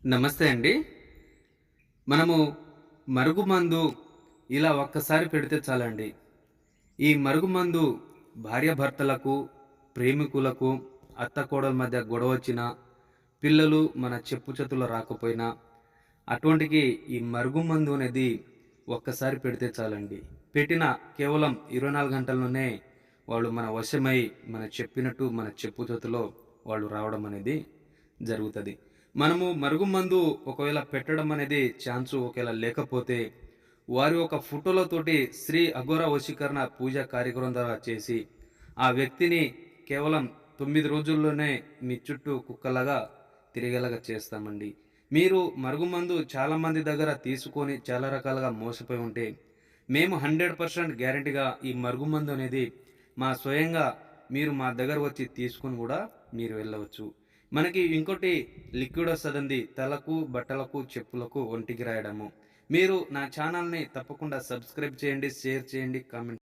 నమస్తే అండి. మనము మరుగుమందు ఇలా ఒక్కసారి పెడితే చాలండి. ఈ మరుగుమందు భార్యాభర్తలకు, ప్రేమికులకు, అత్తాకోడళ్ళ మధ్య గొడవొచ్చినా, పిల్లలు మన చెప్పు చేతుల్లో రాకపోయినా, అటువంటికి ఈ మరుగుమందు అనేది ఒక్కసారి పెడితే చాలండి. పెట్టిన కేవలం 24 గంటల్లోనే వాళ్ళు మన వశమై, మనం చెప్పినట్టు మన చెప్పు చేతులో వాళ్ళు రావడం అనేది జరుగుతది. మనము మరుగుమందు ఒకవేళ పెట్టడం అనేది ఛాన్సు ఒకేళ లేకపోతే, వారి యొక్క ఫోటోలతోటి శ్రీ అఘోర వశీకరణ పూజా కార్యక్రమం ద్వారా చేసి, ఆ వ్యక్తిని కేవలం 9 రోజుల్లోనే మీ చుట్టూ కుక్కలాగా తిరిగేలాగా చేస్తామండి. మీరు మరుగుమందు చాలామంది దగ్గర తీసుకొని చాలా రకాలుగా మోసపోయి ఉంటే, మేము 100% గ్యారంటీగా ఈ మరుగుమందు అనేది మా స్వయంగా మీరు మా దగ్గర వచ్చి తీసుకొని గూడా మీరు వెళ్ళవచ్చు. మనకి ఇంకోటి లిక్విడ్ వస్తదండి. తలకు, బట్టలకు, చెప్పులకు, ఒంటికి రాయడము. మీరు నా ఛానల్‌ని తప్పకుండా సబ్స్క్రైబ్ చేయండి, షేర్ చేయండి, కామెంట్